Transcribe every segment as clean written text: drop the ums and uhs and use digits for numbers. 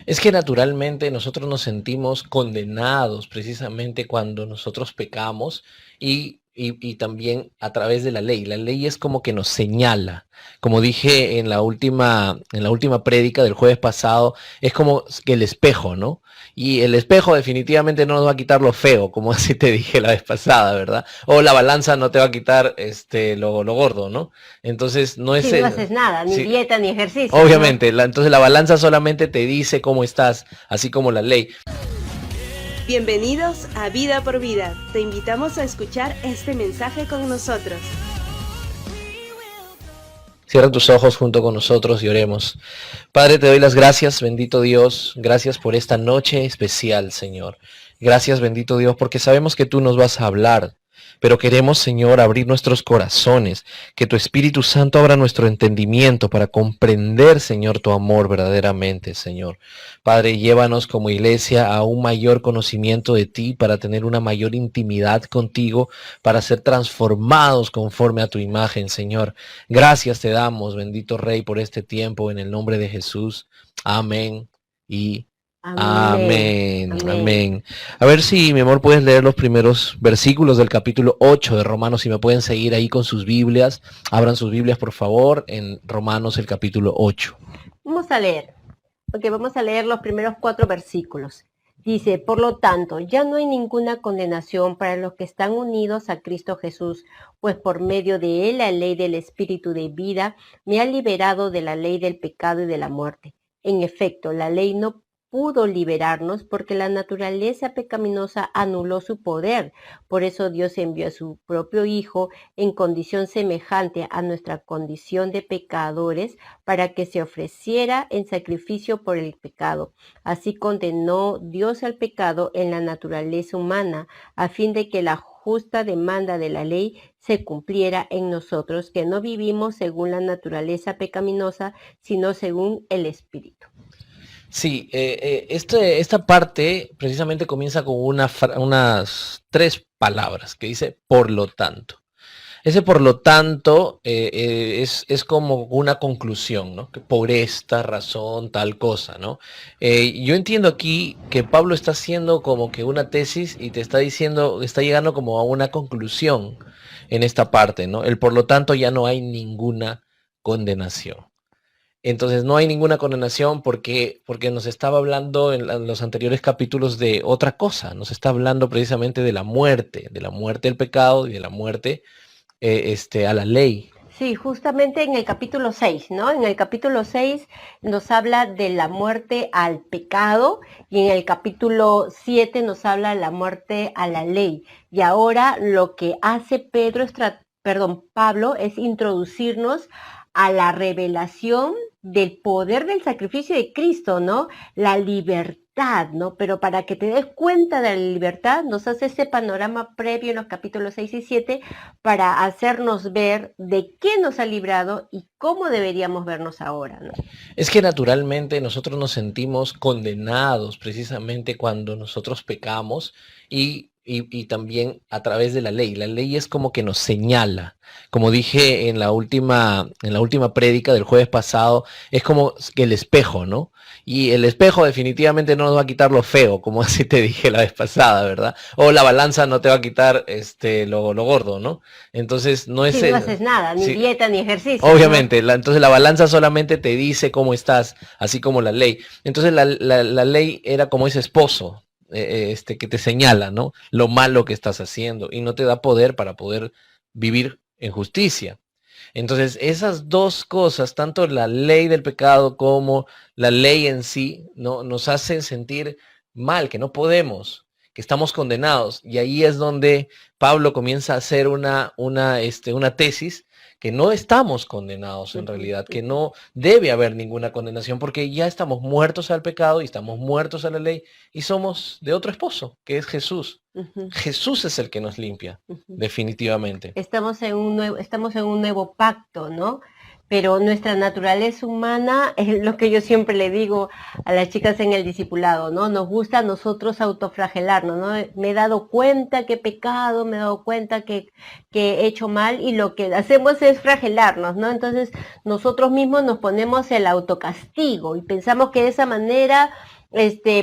Es que naturalmente nosotros nos sentimos condenados precisamente cuando nosotros pecamos y también a través de la ley. La ley es como que nos señala. Como dije en la última prédica del jueves pasado, es como que el espejo, ¿no? Y el espejo definitivamente no nos va a quitar lo feo, como así te dije la vez pasada, ¿verdad? O la balanza no te va a quitar lo gordo, ¿no? Entonces no es Si no haces nada, ni sí, dieta, ni ejercicios, ¿no? obviamente, entonces la balanza solamente te dice cómo estás, así como la ley. Bienvenidos a Vida por Vida. Te invitamos a escuchar este mensaje con nosotros. Cierra tus ojos junto con nosotros y oremos. Padre, te doy las gracias, bendito Dios. Gracias por esta noche especial, Señor. Gracias, bendito Dios, porque sabemos que tú nos vas a hablar. Pero queremos, Señor, abrir nuestros corazones, que tu Espíritu Santo abra nuestro entendimiento para comprender, Señor, tu amor verdaderamente, Señor. Padre, llévanos como iglesia a un mayor conocimiento de ti, para tener una mayor intimidad contigo, para ser transformados conforme a tu imagen, Señor. Gracias te damos, bendito Rey, por este tiempo, en el nombre de Jesús. Amén y Amén, amén, amén. amén. A ver si, mi amor, puedes leer los primeros versículos del capítulo 8 de Romanos, si me pueden seguir ahí con sus Biblias. Abran sus Biblias, por favor, en Romanos el capítulo 8. Vamos a leer, porque vamos a leer los primeros 4 versículos. Dice, por lo tanto, ya no hay ninguna condenación para los que están unidos a Cristo Jesús, pues por medio de él la ley del Espíritu de vida me ha liberado de la ley del pecado y de la muerte. En efecto, la ley no pudo liberarnos porque la naturaleza pecaminosa anuló su poder. Por eso Dios envió a su propio Hijo en condición semejante a nuestra condición de pecadores para que se ofreciera en sacrificio por el pecado. Así condenó Dios al pecado en la naturaleza humana, a fin de que la justa demanda de la ley se cumpliera en nosotros, que no vivimos según la naturaleza pecaminosa, sino según el Espíritu. Sí, esta parte precisamente comienza con unas tres palabras que dice por lo tanto. Ese por lo tanto es como una conclusión, ¿no? Que por esta razón, tal cosa, ¿no? Yo entiendo aquí que Pablo está haciendo como que una tesis y te está diciendo, está llegando como a una conclusión en esta parte, ¿no? El por lo tanto ya no hay ninguna condenación. Entonces no hay ninguna condenación porque nos estaba hablando en los anteriores capítulos de otra cosa, nos está hablando precisamente de la muerte del pecado y de la muerte a la ley. Sí, justamente en el capítulo 6, ¿no? En el capítulo 6 nos habla de la muerte al pecado y en el capítulo 7 nos habla de la muerte a la ley. Y ahora lo que hace Pablo es introducirnos a la revelación del poder del sacrificio de Cristo, ¿no? La libertad, ¿no? Pero para que te des cuenta de la libertad, nos hace ese panorama previo en los capítulos 6 y 7 para hacernos ver de qué nos ha librado y cómo deberíamos vernos ahora, ¿no? Es que naturalmente nosotros nos sentimos condenados precisamente cuando nosotros pecamos y también a través de la ley. La ley es como que nos señala. Como dije en la última prédica del jueves pasado, es como que el espejo, ¿no? Y el espejo definitivamente no nos va a quitar lo feo, como así te dije la vez pasada, ¿verdad? O la balanza no te va a quitar lo gordo, ¿no? Entonces no es Si no haces nada, ni sí, dieta, ni ejercicios, ¿no? obviamente, entonces la balanza solamente te dice cómo estás, así como la ley. Entonces la ley era como ese esposo que te señala, ¿no? Lo malo que estás haciendo y no te da poder para poder vivir en justicia. Entonces, esas dos cosas, tanto la ley del pecado como la ley en sí, ¿no? Nos hacen sentir mal, que no podemos, que estamos condenados. Y ahí es donde Pablo comienza a hacer una tesis que no estamos condenados en realidad, que no debe haber ninguna condenación, porque ya estamos muertos al pecado y estamos muertos a la ley y somos de otro esposo, que es Jesús. Jesús es el que nos limpia, definitivamente. Estamos en un nuevo pacto, ¿no? Pero nuestra naturaleza humana es lo que yo siempre le digo a las chicas en el discipulado, ¿no? Nos gusta a nosotros autoflagelarnos, ¿no? Me he dado cuenta que he pecado, me he dado cuenta que he hecho mal y lo que hacemos es flagelarnos, ¿no? Entonces nosotros mismos nos ponemos el autocastigo y pensamos que de esa manera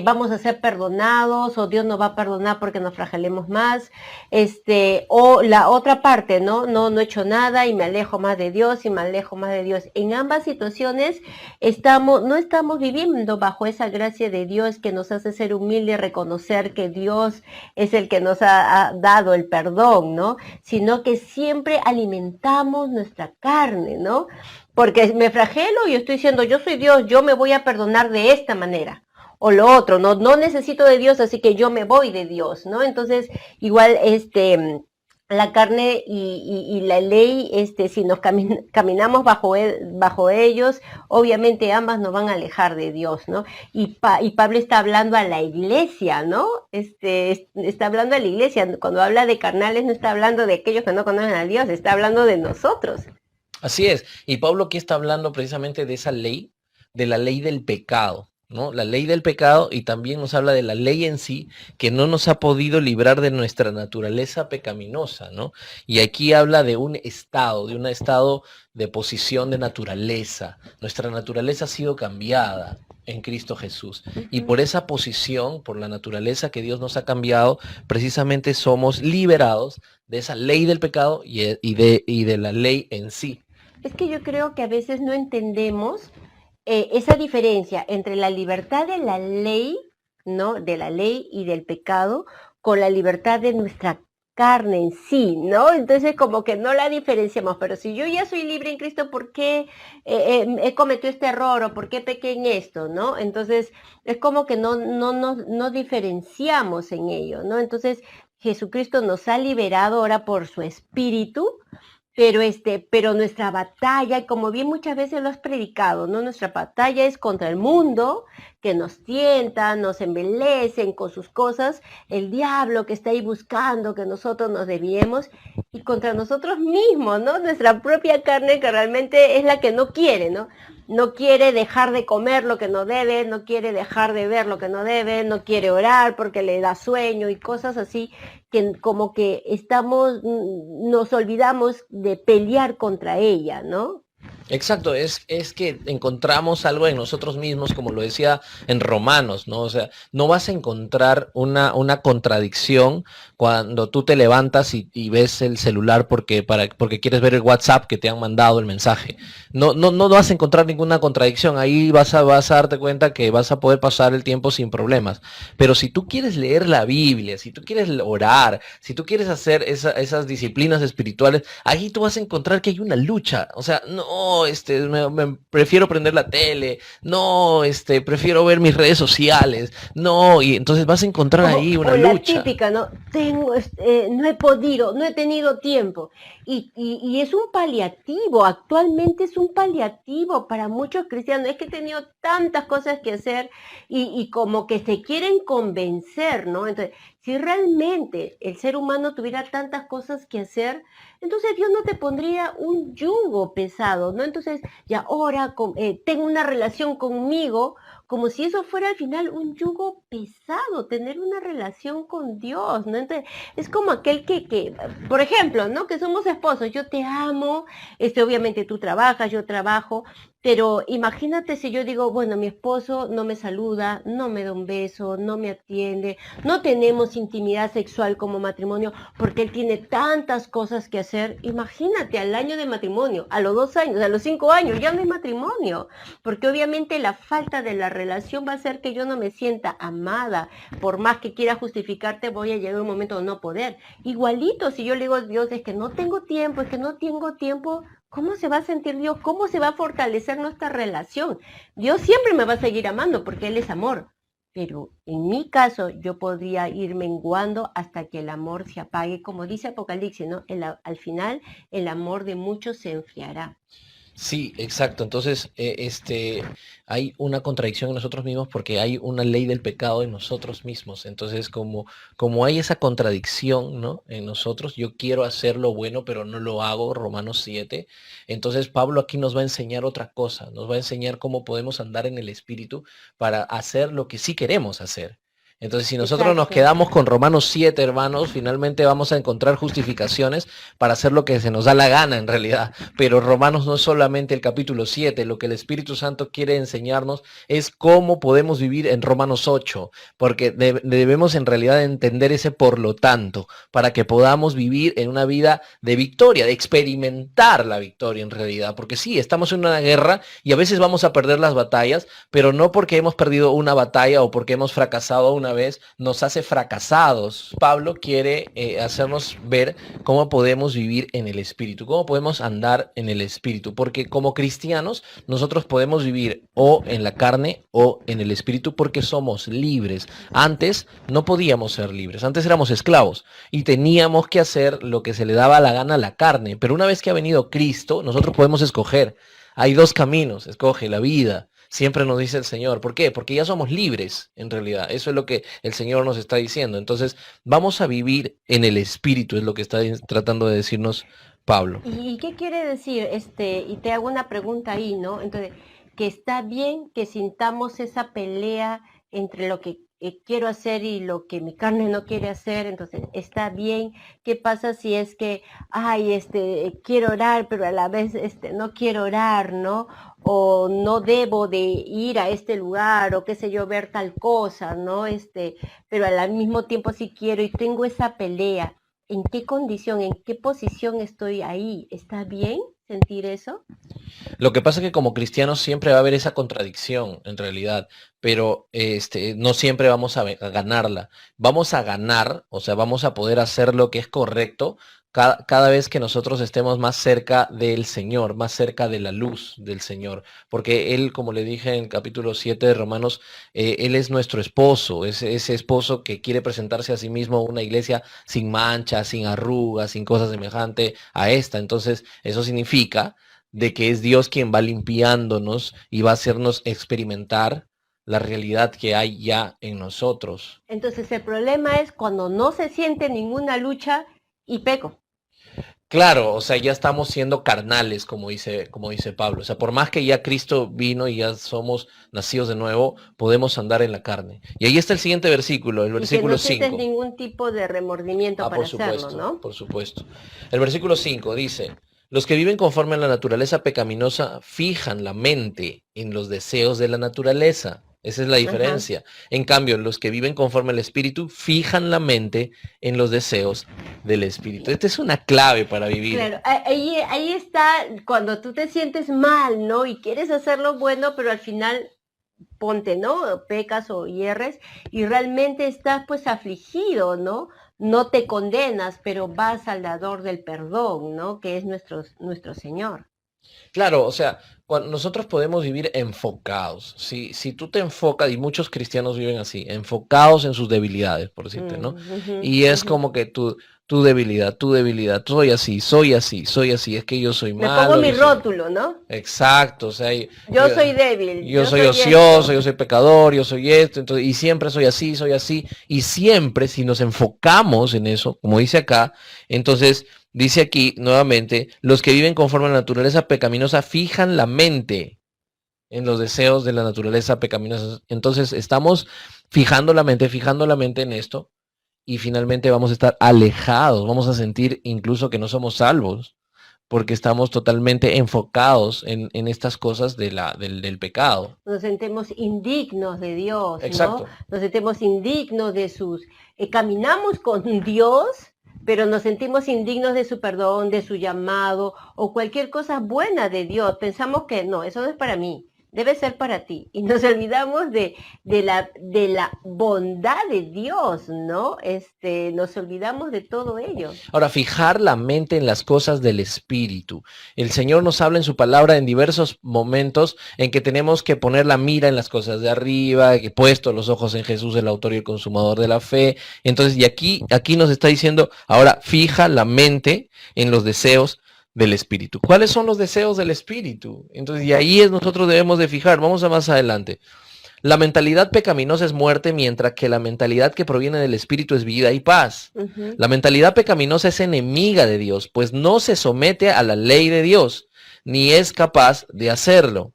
vamos a ser perdonados, o Dios nos va a perdonar porque nos flagelemos más, o la otra parte, ¿no? No he hecho nada y me alejo más de Dios y me alejo más de Dios. En ambas situaciones no estamos viviendo bajo esa gracia de Dios que nos hace ser humildes, reconocer que Dios es el que nos ha dado el perdón, ¿no? Sino que siempre alimentamos nuestra carne, ¿no? Porque me flagelo y estoy diciendo, yo soy Dios, yo me voy a perdonar de esta manera. O lo otro, no necesito de Dios, así que yo me voy de Dios, ¿no? Entonces, igual, la carne y la ley, si nos caminamos bajo ellos, obviamente ambas nos van a alejar de Dios, ¿no? Y Pablo está hablando a la iglesia, ¿no? Está hablando a la iglesia. Cuando habla de carnales, no está hablando de aquellos que no conocen a Dios, está hablando de nosotros. Así es. Y Pablo aquí está hablando precisamente de esa ley, de la ley del pecado, ¿no? La ley del pecado, y también nos habla de la ley en sí, que no nos ha podido librar de nuestra naturaleza pecaminosa, ¿no? Y aquí habla de un estado de posición de naturaleza. Nuestra naturaleza ha sido cambiada en Cristo Jesús. Y por esa posición, por la naturaleza que Dios nos ha cambiado, precisamente somos liberados de esa ley del pecado y de la ley en sí. Es que yo creo que a veces no entendemos esa diferencia entre la libertad de la ley, ¿no? De la ley y del pecado, con la libertad de nuestra carne en sí, ¿no? Entonces como que no la diferenciamos, pero si yo ya soy libre en Cristo, ¿por qué he cometido este error o por qué pequé en esto, ¿no? Entonces es como que no diferenciamos en ello, ¿no? Entonces Jesucristo nos ha liberado ahora por su Espíritu, pero nuestra batalla, y como bien muchas veces lo has predicado, ¿no? Nuestra batalla es contra el mundo, que nos tienta, nos embelecen con sus cosas, el diablo que está ahí buscando que nosotros nos desviemos, y contra nosotros mismos, ¿no? Nuestra propia carne, que realmente es la que no quiere, ¿no? No quiere dejar de comer lo que no debe, no quiere dejar de ver lo que no debe, no quiere orar porque le da sueño y cosas así, que como que nos olvidamos de pelear contra ella, ¿no? Exacto, es que encontramos algo en nosotros mismos, como lo decía en Romanos, ¿no? O sea, no vas a encontrar una contradicción cuando tú te levantas y ves el celular porque quieres ver el WhatsApp que te han mandado el mensaje. No vas a encontrar ninguna contradicción. Ahí vas a darte cuenta que vas a poder pasar el tiempo sin problemas. Pero si tú quieres leer la Biblia, si tú quieres orar, si tú quieres hacer esas disciplinas espirituales, ahí tú vas a encontrar que hay una lucha. O sea, no, prefiero prender la tele, no, prefiero ver mis redes sociales, no, y entonces vas a encontrar ahí una la lucha. típica, ¿no? No he podido, no he tenido tiempo. Y es un paliativo, actualmente es un paliativo para muchos cristianos. Es que he tenido tantas cosas que hacer y como que se quieren convencer, ¿no? Entonces, si realmente el ser humano tuviera tantas cosas que hacer, entonces Dios no te pondría un yugo pesado, ¿no? Entonces, ya ahora tengo una relación conmigo, como si eso fuera al final un yugo pesado, tener una relación con Dios, ¿no? Entonces, es como aquel por ejemplo, ¿no? Que somos esposos, yo te amo, obviamente tú trabajas, yo trabajo, pero imagínate si yo digo, bueno, mi esposo no me saluda, no me da un beso, no me atiende, no tenemos intimidad sexual como matrimonio porque él tiene tantas cosas que hacer. Imagínate al año de matrimonio, a los 2 años, a los 5 años, ya no hay matrimonio, porque obviamente la falta de la relación va a hacer que yo no me sienta amada. Por más que quiera justificarte, voy a llegar a un momento de no poder. Igualito, si yo le digo a Dios, es que no tengo tiempo, es que no tengo tiempo, ¿cómo se va a sentir Dios? ¿Cómo se va a fortalecer nuestra relación? Dios siempre me va a seguir amando porque Él es amor. Pero en mi caso, yo podría ir menguando hasta que el amor se apague. Como dice Apocalipsis, ¿no? Al final, el amor de muchos se enfriará. Sí, exacto. Entonces, hay una contradicción en nosotros mismos porque hay una ley del pecado en nosotros mismos. Entonces, como hay esa contradicción, ¿no? En nosotros, yo quiero hacer lo bueno, pero no lo hago, Romanos 7. Entonces, Pablo aquí nos va a enseñar otra cosa, nos va a enseñar cómo podemos andar en el Espíritu para hacer lo que sí queremos hacer. Entonces, si nosotros nos Exacto. quedamos con Romanos 7, hermanos, finalmente vamos a encontrar justificaciones para hacer lo que se nos da la gana en realidad. Pero Romanos no es solamente el capítulo 7, lo que el Espíritu Santo quiere enseñarnos es cómo podemos vivir en Romanos 8, porque debemos en realidad entender ese por lo tanto, para que podamos vivir en una vida de victoria, de experimentar la victoria en realidad. Porque sí, estamos en una guerra y a veces vamos a perder las batallas, pero no porque hemos perdido una batalla o porque hemos fracasado una vez, nos hace fracasados. Pablo quiere hacernos ver cómo podemos vivir en el Espíritu, cómo podemos andar en el Espíritu, porque como cristianos nosotros podemos vivir o en la carne o en el Espíritu porque somos libres. Antes no podíamos ser libres, antes éramos esclavos y teníamos que hacer lo que se le daba la gana a la carne, pero una vez que ha venido Cristo, nosotros podemos escoger. Hay dos caminos, escoge la vida. Siempre nos dice el Señor. ¿Por qué? Porque ya somos libres, en realidad. Eso es lo que el Señor nos está diciendo. Entonces, vamos a vivir en el Espíritu, es lo que está tratando de decirnos Pablo. ¿Y qué quiere decir? Y te hago una pregunta ahí, ¿no? Entonces, que está bien que sintamos esa pelea entre lo que quiero hacer y lo que mi carne no quiere hacer, entonces está bien. ¿Qué pasa si es que, quiero orar, pero a la vez, no quiero orar, ¿no? O no debo de ir a este lugar, o qué sé yo, ver tal cosa, ¿no? Pero al mismo tiempo sí quiero y tengo esa pelea. ¿En qué condición, en qué posición estoy ahí? ¿Está bien sentir eso? Lo que pasa es que como cristianos siempre va a haber esa contradicción, en realidad, pero no siempre vamos a ganarla. Vamos a ganar, o sea, vamos a poder hacer lo que es correcto cada vez que nosotros estemos más cerca del Señor, más cerca de la luz del Señor. Porque Él, como le dije en el capítulo 7 de Romanos, Él es nuestro esposo, es ese esposo que quiere presentarse a sí mismo a una iglesia sin mancha, sin arrugas, sin cosas semejantes a esta. Entonces, eso significa de que es Dios quien va limpiándonos y va a hacernos experimentar la realidad que hay ya en nosotros. Entonces el problema es cuando no se siente ninguna lucha y peco. Claro, o sea, ya estamos siendo carnales, como dice Pablo. O sea, por más que ya Cristo vino y ya somos nacidos de nuevo, podemos andar en la carne. Y ahí está el siguiente versículo, el Y que versículo no sientes 5. ningún tipo de remordimiento para hacerlo, ¿no? Por supuesto. El versículo 5 dice, los que viven conforme a la naturaleza pecaminosa fijan la mente en los deseos de la naturaleza. Esa es la Ajá. diferencia. En cambio, los que viven conforme al Espíritu fijan la mente en los deseos del Espíritu. Esta es una clave para vivir. Claro, ahí está cuando tú te sientes mal, ¿no? Y quieres hacer lo bueno, pero al final ponte, ¿no? Pecas o hierres y realmente estás pues afligido, ¿no? No te condenas, pero vas al dador del perdón, ¿no? Que es nuestro Señor. Claro, o sea, nosotros podemos vivir enfocados. Si tú te enfocas, y muchos cristianos viven así, enfocados en sus debilidades, por decirte, ¿no? Y es como que tu debilidad, soy así, es que yo soy Me malo. pongo mi soy... rótulo, ¿no? Exacto, o sea, yo soy débil. Yo soy ocioso, yo soy pecador, yo soy esto, entonces, y siempre soy así, y siempre si nos enfocamos en eso, como dice acá, entonces dice aquí nuevamente, los que viven conforme a la naturaleza pecaminosa fijan la mente en los deseos de la naturaleza pecaminosa. Entonces estamos fijando la mente en esto y finalmente vamos a estar alejados, vamos a sentir incluso que no somos salvos porque estamos totalmente enfocados en estas cosas del pecado. Nos sentimos indignos de Dios, Exacto. ¿no? Nos sentimos indignos de caminamos con Dios, pero nos sentimos indignos de su perdón, de su llamado o cualquier cosa buena de Dios. Pensamos que no, eso no es para mí, debe ser para ti. Y nos olvidamos de la bondad de Dios, ¿no? Nos olvidamos de todo ello. Ahora, fijar la mente en las cosas del Espíritu. El Señor nos habla en su palabra en diversos momentos en que tenemos que poner la mira en las cosas de arriba, que puesto los ojos en Jesús, el autor y el consumador de la fe. Entonces, y aquí nos está diciendo, ahora, fija la mente en los deseos del Espíritu. ¿Cuáles son los deseos del Espíritu? Entonces, y ahí nosotros debemos de fijar. Vamos a más adelante. La mentalidad pecaminosa es muerte, mientras que la mentalidad que proviene del Espíritu es vida y paz. La mentalidad pecaminosa es enemiga de Dios, pues no se somete a la ley de Dios, ni es capaz de hacerlo.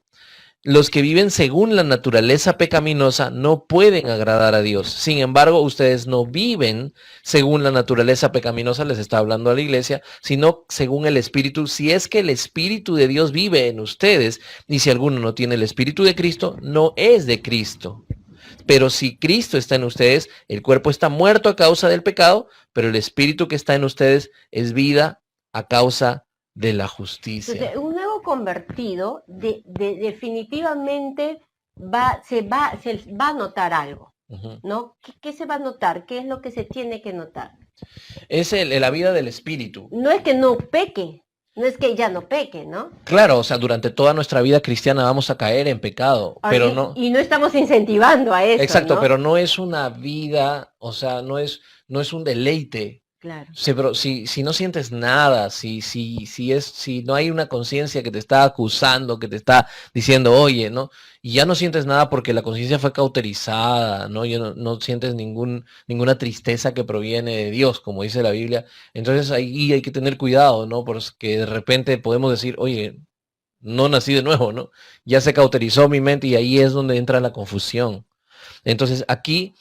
los que viven según la naturaleza pecaminosa no pueden agradar a Dios. Sin embargo, ustedes no viven según la naturaleza pecaminosa, les está hablando a la iglesia, sino según el Espíritu. Si es que el Espíritu de Dios vive en ustedes, y si alguno no tiene el Espíritu de Cristo, no es de Cristo. Pero si Cristo está en ustedes, el cuerpo está muerto a causa del pecado, pero el Espíritu que está en ustedes es vida a causa de la justicia. Entonces, un nuevo convertido definitivamente se va a notar algo, ¿no? ¿Qué se va a notar? ¿Qué es lo que se tiene que notar? Es la vida del Espíritu. No es que no peque, no es que ya no peque, ¿no? Claro, o sea, durante toda nuestra vida cristiana vamos a caer en pecado, pero no. Y no estamos incentivando a eso. Exacto, ¿no? pero no es una vida, o sea, no es un deleite. Claro. Sí, pero si no sientes nada, si no hay una conciencia que te está acusando, que te está diciendo, oye, ¿no? Y ya no sientes nada porque la conciencia fue cauterizada, ¿no? Ya no sientes ninguna tristeza que proviene de Dios, como dice la Biblia. Entonces ahí hay que tener cuidado, ¿no? Porque de repente podemos decir, oye, no nací de nuevo, ¿no? Ya se cauterizó mi mente y ahí es donde entra la confusión. Entonces aquí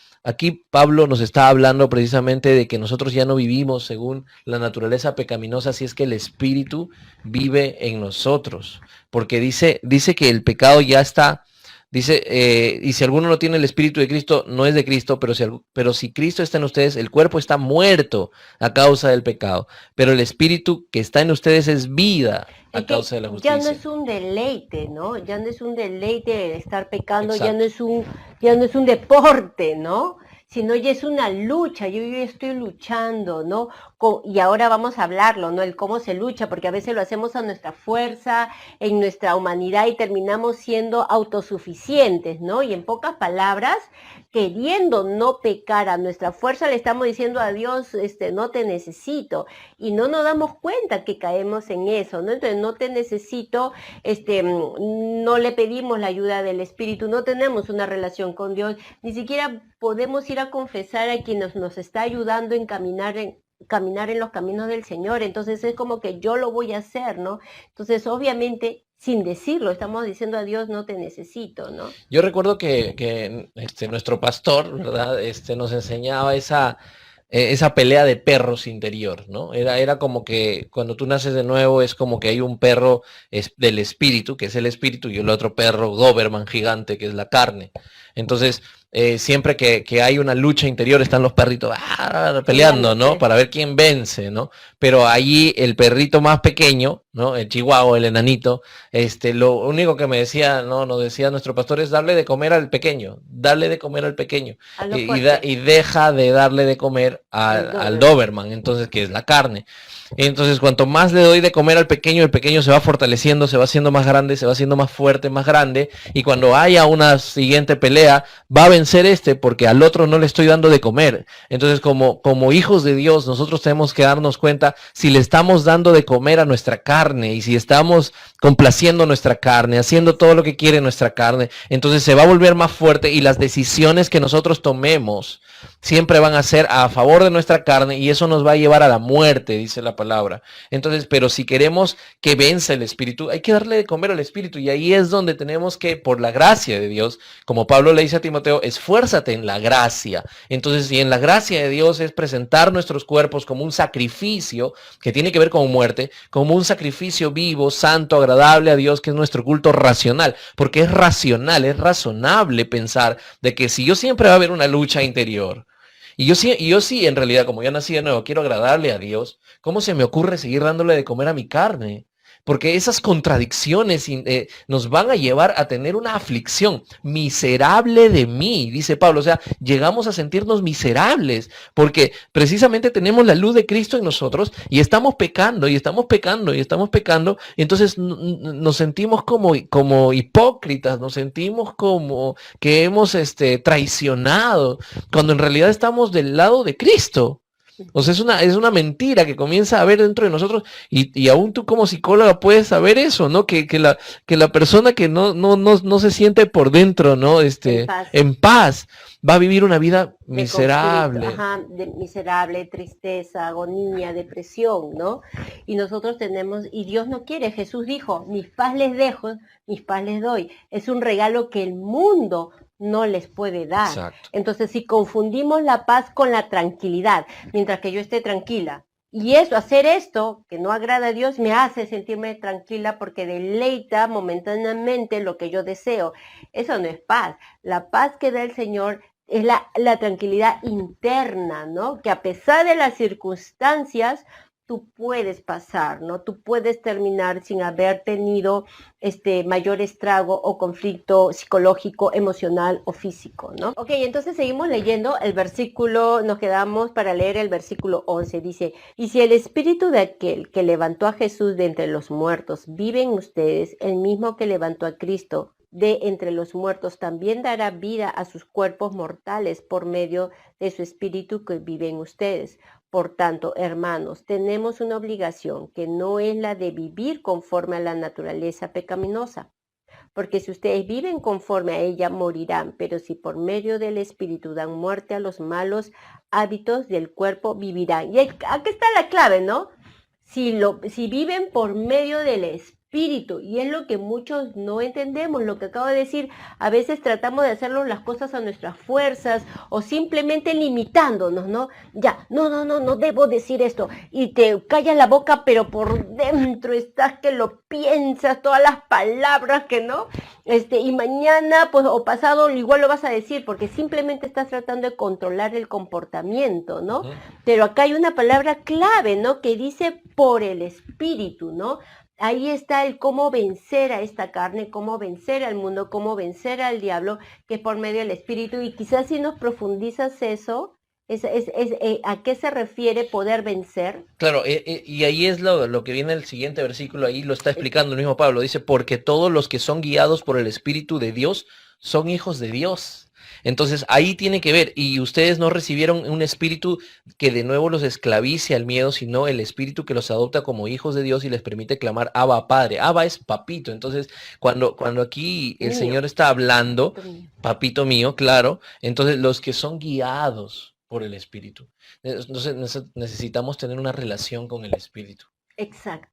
Pablo nos está hablando precisamente de que nosotros ya no vivimos según la naturaleza pecaminosa, si es que el Espíritu vive en nosotros. Porque dice que el pecado ya está, dice, y si alguno no tiene el Espíritu de Cristo, no es de Cristo, pero si Cristo está en ustedes, el cuerpo está muerto a causa del pecado. Pero el Espíritu que está en ustedes es vida a causa de la justicia. Ya no es un deleite, ¿no? Ya no es un deleite de estar pecando, Exacto. ya no es un deporte, ¿no? Sino ya es una lucha, yo estoy luchando, ¿no? Y ahora vamos a hablarlo, ¿no? El cómo se lucha, porque a veces lo hacemos a nuestra fuerza, en nuestra humanidad y terminamos siendo autosuficientes, ¿no? Y en pocas palabras, queriendo no pecar a nuestra fuerza, le estamos diciendo a Dios, no te necesito. Y no nos damos cuenta que caemos en eso, ¿no? Entonces, no te necesito, no le pedimos la ayuda del Espíritu, no tenemos una relación con Dios, ni siquiera podemos ir a confesar a quien nos está ayudando en caminar en los caminos del Señor. Entonces es como que yo lo voy a hacer, ¿no? Entonces obviamente sin decirlo estamos diciendo a Dios, no te necesito, ¿no? Yo recuerdo que nuestro pastor, ¿verdad? Nos enseñaba esa pelea de perros interior, ¿no? Era como que cuando tú naces de nuevo es como que hay un perro del espíritu, que es el espíritu, y el otro perro Doberman gigante, que es la carne. Entonces, siempre que hay una lucha interior están los perritos peleando, ¿no? Para ver quién vence, ¿no? Pero allí el perrito más pequeño, ¿no? El chihuahua, el enanito, lo único que me decía, ¿no? Nos decía nuestro pastor es darle de comer al pequeño, darle de comer al pequeño y deja de darle de comer al Doberman, entonces, que es la carne. Entonces, cuanto más le doy de comer al pequeño, el pequeño se va fortaleciendo, se va haciendo más grande, se va haciendo más fuerte, más grande, y cuando haya una siguiente pelea, va a vencer porque al otro no le estoy dando de comer. Entonces, como hijos de Dios, nosotros tenemos que darnos cuenta si le estamos dando de comer a nuestra carne y si estamos complaciendo nuestra carne, haciendo todo lo que quiere nuestra carne, entonces se va a volver más fuerte y las decisiones que nosotros tomemos siempre van a ser a favor de nuestra carne y eso nos va a llevar a la muerte, dice la palabra. Entonces, pero si queremos que venza el Espíritu, hay que darle de comer al Espíritu y ahí es donde tenemos que, por la gracia de Dios, como Pablo le dice a Timoteo, esfuérzate en la gracia. Entonces, si en la gracia de Dios es presentar nuestros cuerpos como un sacrificio, que tiene que ver con muerte, como un sacrificio vivo, santo, agradable a Dios, que es nuestro culto racional, porque es racional, es razonable pensar de que si yo siempre va a haber una lucha interior, y yo sí, en realidad, como ya nací de nuevo, quiero agradarle a Dios, ¿cómo se me ocurre seguir dándole de comer a mi carne? Porque esas contradicciones nos van a llevar a tener una aflicción. Miserable de mí, dice Pablo. O sea, llegamos a sentirnos miserables porque precisamente tenemos la luz de Cristo en nosotros y estamos pecando y estamos pecando y estamos pecando. Y entonces nos sentimos como hipócritas, nos sentimos como que hemos traicionado cuando en realidad estamos del lado de Cristo. O sea, es una mentira que comienza a haber dentro de nosotros y aún tú como psicóloga puedes saber eso, ¿no? Que la persona que no se siente por dentro, ¿no? En paz. En paz, va a vivir una vida De conflicto, miserable. ajá, de miserable, tristeza, agonía, depresión, ¿no? Y nosotros tenemos, y Dios no quiere, Jesús dijo, mis paz les dejo, mis paz les doy. Es un regalo que el mundo no les puede dar. Exacto. Entonces, si confundimos la paz con la tranquilidad, mientras que yo esté tranquila, y eso, hacer esto que no agrada a Dios, me hace sentirme tranquila porque deleita momentáneamente lo que yo deseo. Eso no es paz. La paz que da el Señor es la tranquilidad interna, ¿no? Que a pesar de las circunstancias, tú puedes pasar, ¿no? Tú puedes terminar sin haber tenido mayor estrago o conflicto psicológico, emocional o físico, ¿no? Ok, entonces seguimos leyendo el versículo, nos quedamos para leer el versículo 11, dice, y si el espíritu de aquel que levantó a Jesús de entre los muertos vive en ustedes, el mismo que levantó a Cristo de entre los muertos también dará vida a sus cuerpos mortales por medio de su espíritu que vive en ustedes. Por tanto, hermanos, tenemos una obligación que no es la de vivir conforme a la naturaleza pecaminosa, porque si ustedes viven conforme a ella, morirán, pero si por medio del espíritu dan muerte a los malos hábitos del cuerpo, vivirán. Y aquí está la clave, ¿no? Si viven por medio del espíritu, y es lo que muchos no entendemos, lo que acabo de decir, a veces tratamos de hacerlo las cosas a nuestras fuerzas o simplemente limitándonos, ¿no? Ya, no debo decir esto, y te callas la boca, pero por dentro estás que lo piensas, todas las palabras que no, y mañana, pues, o pasado, igual lo vas a decir, porque simplemente estás tratando de controlar el comportamiento, ¿no? Pero acá hay una palabra clave, ¿no? Que dice por el espíritu, ¿no? Ahí está el cómo vencer a esta carne, cómo vencer al mundo, cómo vencer al diablo, que es por medio del espíritu. Y quizás si nos profundizas eso, ¿a qué se refiere poder vencer? Claro, y ahí es lo que viene el siguiente versículo, ahí lo está explicando el mismo Pablo, dice, porque todos los que son guiados por el Espíritu de Dios son hijos de Dios. Entonces ahí tiene que ver, y ustedes no recibieron un espíritu que de nuevo los esclavice al miedo, sino el espíritu que los adopta como hijos de Dios y les permite clamar Abba Padre. Abba es papito. Entonces cuando aquí el Mío. Señor está hablando, Papito mío. papito mío, claro, entonces los que son guiados por el espíritu. Entonces necesitamos tener una relación con el espíritu. Exacto.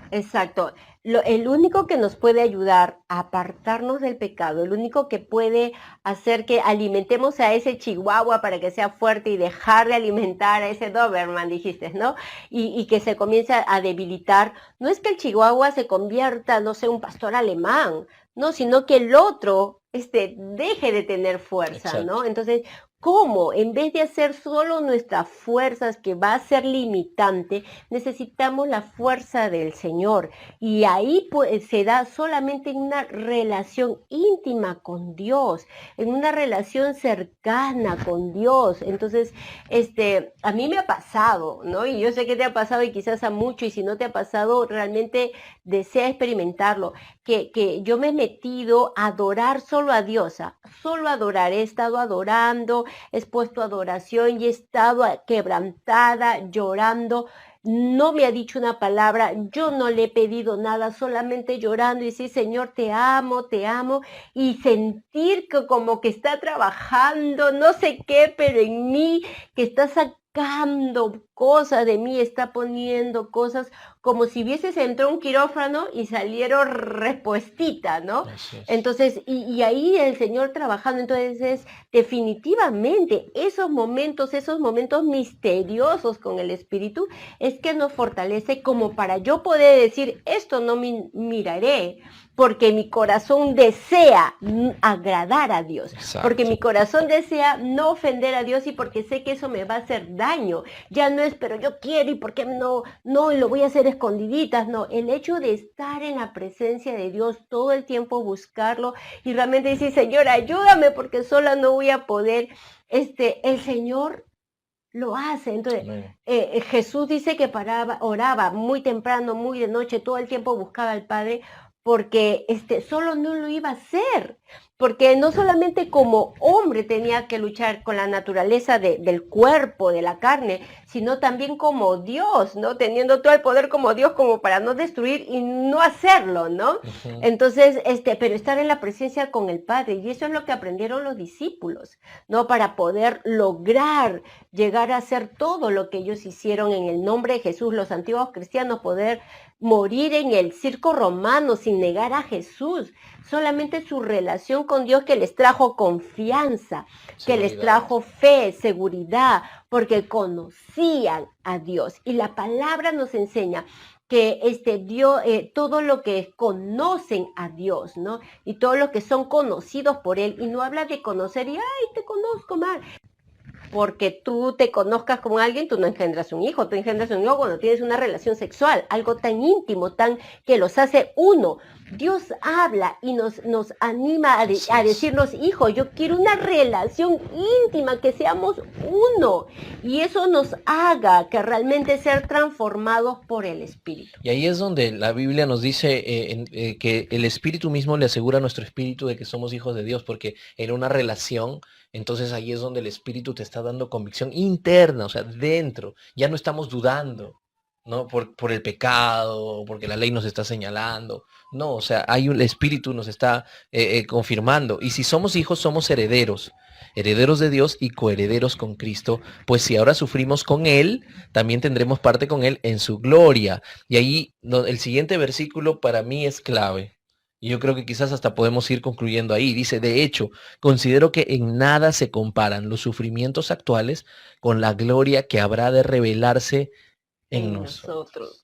Exacto. El único que nos puede ayudar a apartarnos del pecado, el único que puede hacer que alimentemos a ese chihuahua para que sea fuerte y dejar de alimentar a ese Doberman, dijiste, ¿no? Y que se comience a debilitar, no es que el chihuahua se convierta, no sé, un pastor alemán, no, sino que el otro deje de tener fuerza, Exacto. ¿no? Entonces, ¿cómo? En vez de hacer solo nuestras fuerzas, que va a ser limitante, necesitamos la fuerza del Señor. Y ahí pues, se da solamente en una relación íntima con Dios, en una relación cercana con Dios. Entonces, a mí me ha pasado, ¿no? Y yo sé que te ha pasado y quizás a mucho, y si no te ha pasado, realmente desea experimentarlo, que yo me he metido a adorar solo a Dios, solo adorar, he estado adorando, he expuesto adoración y he estado quebrantada, llorando. No me ha dicho una palabra, yo no le he pedido nada, solamente llorando y decir, Señor, te amo, y sentir que como que está trabajando, no sé qué, pero en mí, que está sacando cosas de mí, está poniendo cosas como si hubieses entrado a un quirófano y salieron respuestita, ¿no? Entonces, y ahí el Señor trabajando, entonces definitivamente esos momentos misteriosos con el Espíritu es que nos fortalece como para yo poder decir, esto no miraré, porque mi corazón desea agradar a Dios, Exacto. Porque mi corazón desea no ofender a Dios y porque sé que eso me va a hacer daño. Ya no es, pero yo quiero y por qué no, lo voy a hacer escondiditas, no. El hecho de estar en la presencia de Dios todo el tiempo, buscarlo y realmente decir, Señor, ayúdame porque sola no voy a poder, el Señor lo hace. Entonces, Jesús dice que oraba muy temprano, muy de noche, todo el tiempo buscaba al Padre, porque solo no lo iba a hacer. porque no solamente como hombre tenía que luchar con la naturaleza del cuerpo, de la carne, sino también como Dios, ¿no? Teniendo todo el poder como Dios, como para no destruir y no hacerlo, ¿no? Ujú. Entonces, pero estar en la presencia con el Padre, y eso es lo que aprendieron los discípulos, ¿no? Para poder lograr llegar a hacer todo lo que ellos hicieron en el nombre de Jesús, los antiguos cristianos, poder morir en el circo romano sin negar a Jesús, solamente su relación con Dios que les trajo confianza, que les Seguridad. trajo fe, seguridad, porque conocían a Dios. Y la palabra nos enseña que Dios, todo lo que conocen a Dios, ¿no? Y todo lo que son conocidos por Él, y no habla de conocer y, ay, te conozco mal. Porque tú te conozcas con alguien, tú no engendras un hijo, tú engendras un hijo cuando tienes una relación sexual, algo tan íntimo, tan que los hace uno. Dios habla y nos anima a decirnos, hijo, yo quiero una relación íntima, que seamos uno. Y eso nos haga que realmente ser transformados por el Espíritu. Y ahí es donde la Biblia nos dice que el Espíritu mismo le asegura a nuestro espíritu de que somos hijos de Dios, porque en una relación, entonces ahí es donde el Espíritu te está dando convicción interna, o sea, dentro. Ya no estamos dudando, ¿no? Por el pecado, porque la ley nos está señalando. No, o sea, el Espíritu nos está confirmando. Y si somos hijos, somos herederos. Herederos de Dios y coherederos con Cristo, pues si ahora sufrimos con Él, también tendremos parte con Él en su gloria. Y ahí el siguiente versículo para mí es clave. Y yo creo que quizás hasta podemos ir concluyendo ahí. Dice, de hecho, considero que en nada se comparan los sufrimientos actuales con la gloria que habrá de revelarse en nosotros.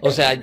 O sea,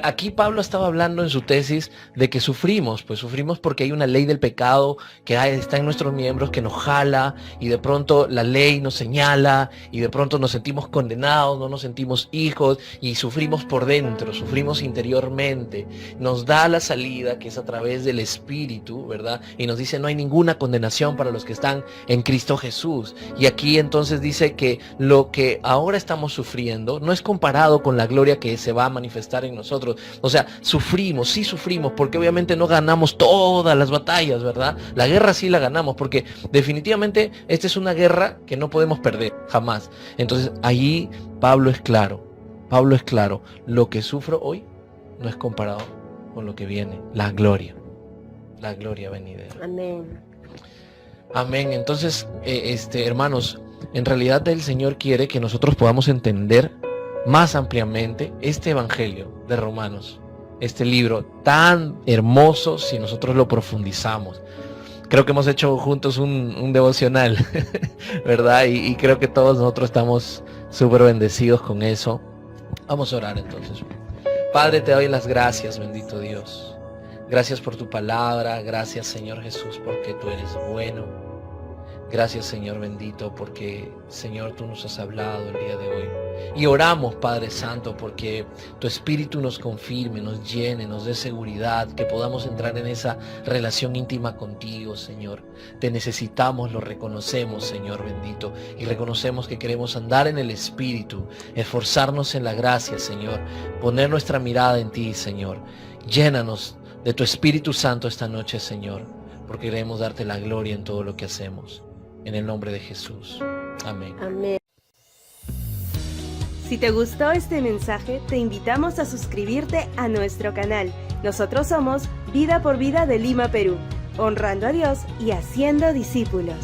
aquí Pablo estaba hablando en su tesis de que sufrimos, pues sufrimos porque hay una ley del pecado que está en nuestros miembros, que nos jala, y de pronto la ley nos señala, y de pronto nos sentimos condenados, no nos sentimos hijos, y sufrimos por dentro, sufrimos interiormente. Nos da la salida, que es a través del Espíritu, ¿verdad? Y nos dice, no hay ninguna condenación para los que están en Cristo Jesús. Y aquí entonces dice que lo que ahora estamos sufriendo no es comparado con la gloria que se va a manifestar en nosotros. O sea, sufrimos, sí sufrimos, porque obviamente no ganamos todas las batallas, ¿verdad? La guerra sí la ganamos, porque definitivamente esta es una guerra que no podemos perder, jamás. Entonces, ahí Pablo es claro, lo que sufro hoy no es comparado con lo que viene, la gloria venidera. Amén. Amén. Entonces, hermanos, en realidad el Señor quiere que nosotros podamos entender más ampliamente este evangelio de Romanos, este libro tan hermoso si nosotros lo profundizamos. Creo que hemos hecho juntos un devocional, ¿verdad? Y creo que todos nosotros estamos súper bendecidos con eso. Vamos a orar entonces. Padre, te doy las gracias, bendito Dios. Gracias por tu palabra, gracias Señor Jesús porque tú eres bueno. Gracias Señor bendito porque Señor tú nos has hablado el día de hoy. Y oramos Padre Santo porque tu Espíritu nos confirme, nos llene, nos dé seguridad, que podamos entrar en esa relación íntima contigo Señor. Te necesitamos, lo reconocemos Señor bendito. Y reconocemos que queremos andar en el Espíritu, esforzarnos en la gracia Señor, poner nuestra mirada en ti Señor. Llénanos de tu Espíritu Santo esta noche Señor, porque queremos darte la gloria en todo lo que hacemos. En el nombre de Jesús. Amén. Amén. Si te gustó este mensaje, te invitamos a suscribirte a nuestro canal. Nosotros somos Vida por Vida de Lima, Perú, honrando a Dios y haciendo discípulos.